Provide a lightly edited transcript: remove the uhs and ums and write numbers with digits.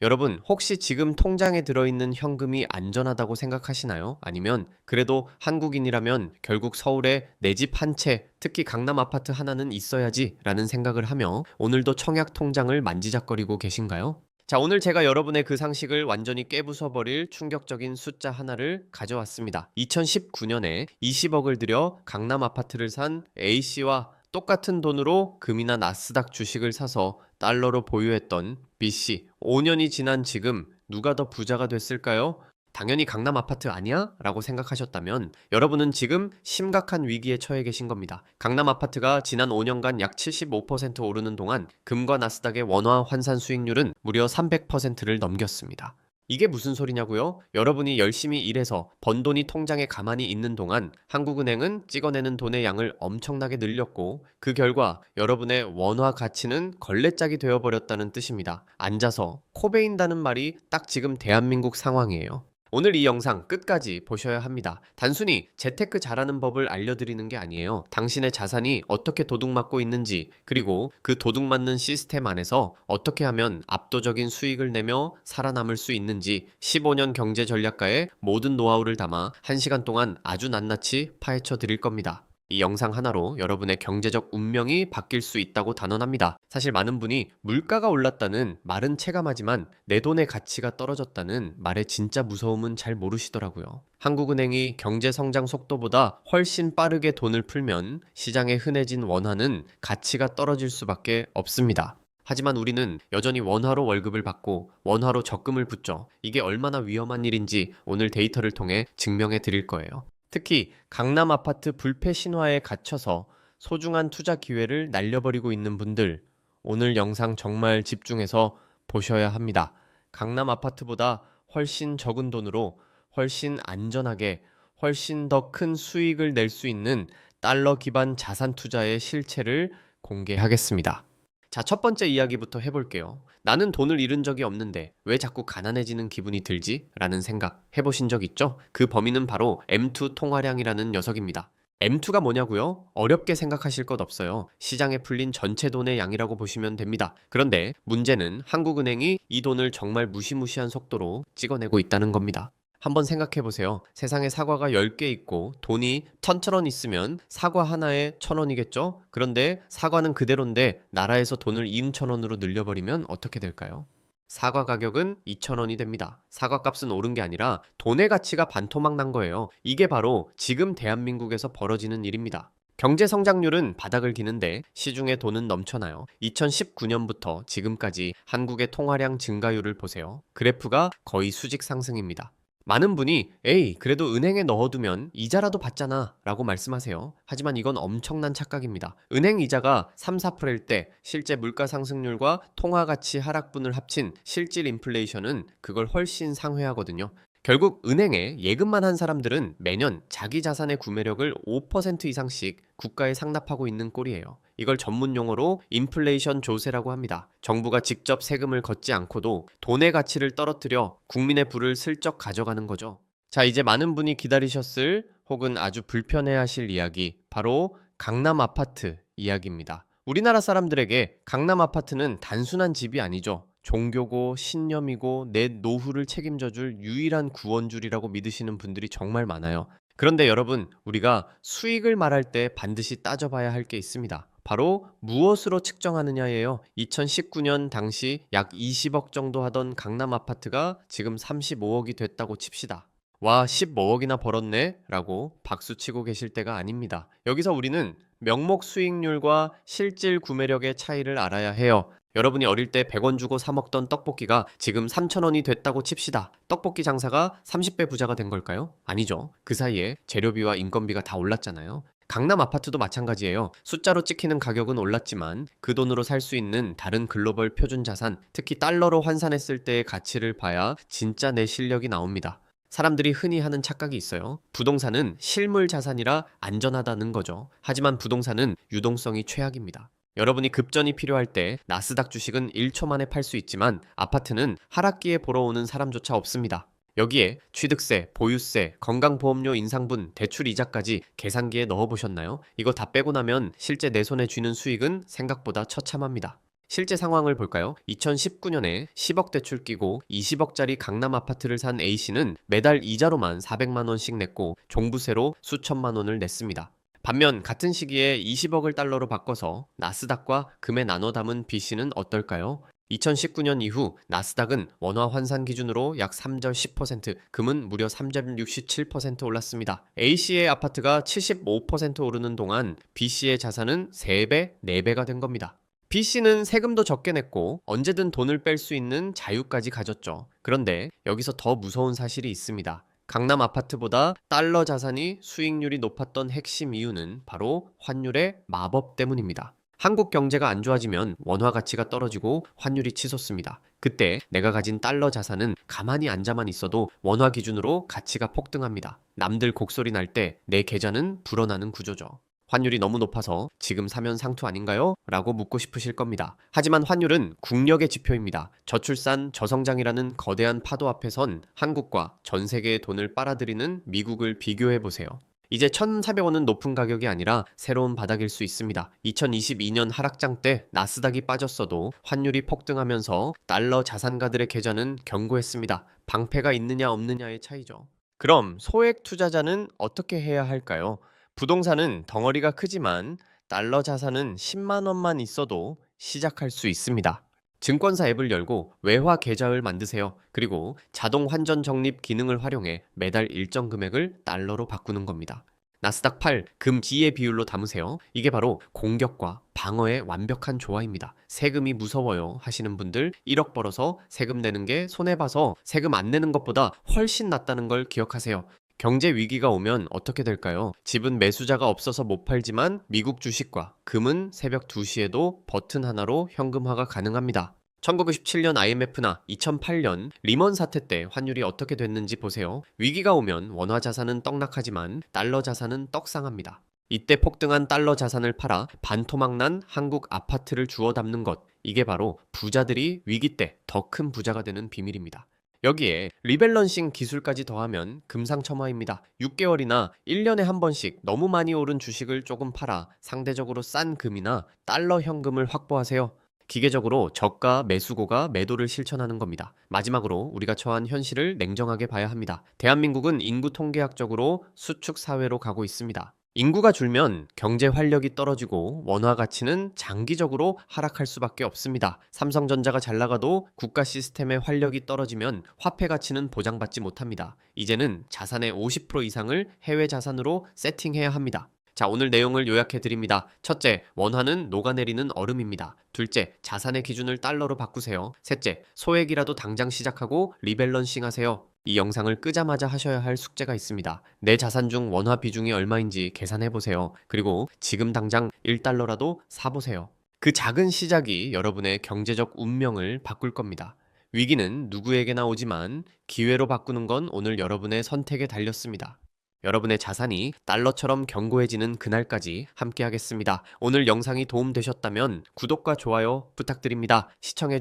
여러분, 혹시 지금 통장에 들어있는 현금이 안전하다고 생각하시나요? 아니면 그래도 한국인이라면 결국 서울에 내 집 한 채, 특히 강남 아파트 하나는 있어야지 라는 생각을 하며 오늘도 청약 통장을 만지작거리고 계신가요? 자, 오늘 제가 여러분의 그 상식을 완전히 깨부숴버릴 충격적인 숫자 하나를 가져왔습니다. 2019년에 20억을 들여 강남 아파트를 산 A씨와 똑같은 돈으로 금이나 나스닥 주식을 사서 달러로 보유했던 B씨, 5년이 지난 지금 누가 더 부자가 됐을까요? 당연히 강남 아파트 아니야? 라고 생각하셨다면 여러분은 지금 심각한 위기에 처해 계신 겁니다. 강남 아파트가 지난 5년간 약 75% 오르는 동안 금과 나스닥의 원화 환산 수익률은 무려 300%를 넘겼습니다. 이게 무슨 소리냐고요? 여러분이 열심히 일해서 번 돈이 통장에 가만히 있는 동안 한국은행은 찍어내는 돈의 양을 엄청나게 늘렸고 그 결과 여러분의 원화 가치는 걸레짝이 되어버렸다는 뜻입니다. 앉아서 코 베인다는 말이 딱 지금 대한민국 상황이에요. 오늘 이 영상 끝까지 보셔야 합니다. 단순히 재테크 잘하는 법을 알려드리는 게 아니에요. 당신의 자산이 어떻게 도둑맞고 있는지, 그리고 그 도둑맞는 시스템 안에서 어떻게 하면 압도적인 수익을 내며 살아남을 수 있는지 15년 경제 전략가의 모든 노하우를 담아 1시간 동안 아주 낱낱이 파헤쳐 드릴 겁니다. 이 영상 하나로 여러분의 경제적 운명이 바뀔 수 있다고 단언합니다. 사실 많은 분이 물가가 올랐다는 말은 체감하지만 내 돈의 가치가 떨어졌다는 말의 진짜 무서움은 잘 모르시더라고요. 한국은행이 경제 성장 속도보다 훨씬 빠르게 돈을 풀면 시장에 흔해진 원화는 가치가 떨어질 수밖에 없습니다. 하지만 우리는 여전히 원화로 월급을 받고 원화로 적금을 붙죠. 이게 얼마나 위험한 일인지 오늘 데이터를 통해 증명해 드릴 거예요. 특히 강남 아파트 불패 신화에 갇혀서 소중한 투자 기회를 날려버리고 있는 분들, 오늘 영상 정말 집중해서 보셔야 합니다. 강남 아파트보다 훨씬 적은 돈으로 훨씬 안전하게 훨씬 더 큰 수익을 낼 수 있는 달러 기반 자산 투자의 실체를 공개하겠습니다. 자, 첫 번째 이야기부터 해볼게요. 나는 돈을 잃은 적이 없는데 왜 자꾸 가난해지는 기분이 들지? 라는 생각 해보신 적 있죠? 그 범인은 바로 M2 통화량이라는 녀석입니다. M2가 뭐냐고요? 어렵게 생각하실 것 없어요. 시장에 풀린 전체 돈의 양이라고 보시면 됩니다. 그런데 문제는 한국은행이 이 돈을 정말 무시무시한 속도로 찍어내고 있다는 겁니다. 한번 생각해 보세요. 세상에 사과가 10개 있고 돈이 1,000원 있으면 사과 하나에 1,000원이겠죠? 그런데 사과는 그대로인데 나라에서 돈을 2,000원으로 늘려버리면 어떻게 될까요? 사과 가격은 2,000원이 됩니다. 사과 값은 오른 게 아니라 돈의 가치가 반토막 난 거예요. 이게 바로 지금 대한민국에서 벌어지는 일입니다. 경제 성장률은 바닥을 기는데 시중에 돈은 넘쳐나요. 2019년부터 지금까지 한국의 통화량 증가율을 보세요. 그래프가 거의 수직 상승입니다. 많은 분이 에이, 그래도 은행에 넣어두면 이자라도 받잖아 라고 말씀하세요. 하지만 이건 엄청난 착각입니다. 은행 이자가 3, 4%일 때 실제 물가 상승률과 통화가치 하락분을 합친 실질 인플레이션은 그걸 훨씬 상회하거든요. 결국 은행에 예금만 한 사람들은 매년 자기 자산의 구매력을 5% 이상씩 국가에 상납하고 있는 꼴이에요. 이걸 전문 용어로 인플레이션 조세라고 합니다. 정부가 직접 세금을 걷지 않고도 돈의 가치를 떨어뜨려 국민의 부를 슬쩍 가져가는 거죠. 자, 이제 많은 분이 기다리셨을 혹은 아주 불편해하실 이야기, 바로 강남 아파트 이야기입니다. 우리나라 사람들에게 강남 아파트는 단순한 집이 아니죠. 종교고 신념이고 내 노후를 책임져줄 유일한 구원줄이라고 믿으시는 분들이 정말 많아요. 그런데 여러분, 우리가 수익을 말할 때 반드시 따져봐야 할 게 있습니다. 바로 무엇으로 측정하느냐예요. 2019년 당시 약 20억 정도 하던 강남 아파트가 지금 35억이 됐다고 칩시다. 와, 15억이나 벌었네? 라고 박수치고 계실 때가 아닙니다. 여기서 우리는 명목 수익률과 실질 구매력의 차이를 알아야 해요. 여러분이 어릴 때 100원 주고 사 먹던 떡볶이가 지금 3,000원이 됐다고 칩시다. 떡볶이 장사가 30배 부자가 된 걸까요? 아니죠. 그 사이에 재료비와 인건비가 다 올랐잖아요. 강남 아파트도 마찬가지예요. 숫자로 찍히는 가격은 올랐지만 그 돈으로 살 수 있는 다른 글로벌 표준 자산, 특히 달러로 환산했을 때의 가치를 봐야 진짜 내 실력이 나옵니다. 사람들이 흔히 하는 착각이 있어요. 부동산은 실물 자산이라 안전하다는 거죠. 하지만 부동산은 유동성이 최악입니다. 여러분이 급전이 필요할 때 나스닥 주식은 1초 만에 팔 수 있지만 아파트는 하락기에 보러 오는 사람조차 없습니다. 여기에 취득세, 보유세, 건강보험료 인상분, 대출 이자까지 계산기에 넣어보셨나요? 이거 다 빼고 나면 실제 내 손에 쥐는 수익은 생각보다 처참합니다. 실제 상황을 볼까요? 2019년에 10억 대출 끼고 20억짜리 강남 아파트를 산 A씨는 매달 이자로만 400만 원씩 냈고 종부세로 수천만 원을 냈습니다. 반면 같은 시기에 20억을 달러로 바꿔서 나스닥과 금에 나눠 담은 B씨는 어떨까요? 2019년 이후 나스닥은 원화 환산 기준으로 약 3절 10%, 금은 무려 3.67% 올랐습니다. A씨의 아파트가 75% 오르는 동안 B씨의 자산은 3배, 4배가 된 겁니다. B씨는 세금도 적게 냈고 언제든 돈을 뺄 수 있는 자유까지 가졌죠. 그런데 여기서 더 무서운 사실이 있습니다. 강남 아파트보다 달러 자산이 수익률이 높았던 핵심 이유는 바로 환율의 마법 때문입니다. 한국 경제가 안 좋아지면 원화 가치가 떨어지고 환율이 치솟습니다. 그때 내가 가진 달러 자산은 가만히 앉아만 있어도 원화 기준으로 가치가 폭등합니다. 남들 곡소리 날 때 내 계좌는 불어나는 구조죠. 환율이 너무 높아서 지금 사면 상투 아닌가요? 라고 묻고 싶으실 겁니다. 하지만 환율은 국력의 지표입니다. 저출산, 저성장이라는 거대한 파도 앞에선 한국과 전 세계의 돈을 빨아들이는 미국을 비교해보세요. 이제 1,400원은 높은 가격이 아니라 새로운 바닥일 수 있습니다. 2022년 하락장 때 나스닥이 빠졌어도 환율이 폭등하면서 달러 자산가들의 계좌는 견고했습니다. 방패가 있느냐 없느냐의 차이죠. 그럼 소액 투자자는 어떻게 해야 할까요? 부동산은 덩어리가 크지만 달러 자산은 10만 원만 있어도 시작할 수 있습니다. 증권사 앱을 열고 외화 계좌를 만드세요. 그리고 자동 환전 적립 기능을 활용해 매달 일정 금액을 달러로 바꾸는 겁니다. 나스닥 8, 금 B의 비율로 담으세요. 이게 바로 공격과 방어의 완벽한 조화입니다. 세금이 무서워요 하시는 분들 1억 벌어서 세금 내는 게 손해봐서 세금 안 내는 것보다 훨씬 낫다는 걸 기억하세요. 경제 위기가 오면 어떻게 될까요? 집은 매수자가 없어서 못 팔지만 미국 주식과 금은 새벽 2시에도 버튼 하나로 현금화가 가능합니다. 1997년 IMF나 2008년 리먼 사태 때 환율이 어떻게 됐는지 보세요. 위기가 오면 원화 자산은 떡락하지만 달러 자산은 떡상합니다. 이때 폭등한 달러 자산을 팔아 반토막 난 한국 아파트를 주워 담는 것. 이게 바로 부자들이 위기 때 더 큰 부자가 되는 비밀입니다. 여기에 리밸런싱 기술까지 더하면 금상첨화입니다. 6개월이나 1년에 한 번씩 너무 많이 오른 주식을 조금 팔아 상대적으로 싼 금이나 달러 현금을 확보하세요. 기계적으로 저가 매수고가 매도를 실천하는 겁니다. 마지막으로 우리가 처한 현실을 냉정하게 봐야 합니다. 대한민국은 인구 통계학적으로 수축 사회로 가고 있습니다. 인구가 줄면 경제 활력이 떨어지고 원화 가치는 장기적으로 하락할 수밖에 없습니다. 삼성전자가 잘 나가도 국가 시스템의 활력이 떨어지면 화폐 가치는 보장받지 못합니다. 이제는 자산의 50% 이상을 해외 자산으로 세팅해야 합니다. 자, 오늘 내용을 요약해 드립니다. 첫째, 원화는 녹아내리는 얼음입니다. 둘째, 자산의 기준을 달러로 바꾸세요. 셋째, 소액이라도 당장 시작하고 리밸런싱 하세요. 이 영상을 끄자마자 하셔야 할 숙제가 있습니다. 내 자산 중 원화 비중이 얼마인지 계산해 보세요. 그리고 지금 당장 1달러라도 사보세요. 그 작은 시작이 여러분의 경제적 운명을 바꿀 겁니다. 위기는 누구에게나 오지만 기회로 바꾸는 건 오늘 여러분의 선택에 달렸습니다. 여러분의 자산이 달러처럼 견고해지는 그날까지 함께 하겠습니다. 오늘 영상이 도움되셨다면 구독과 좋아요 부탁드립니다. 시청해주세요.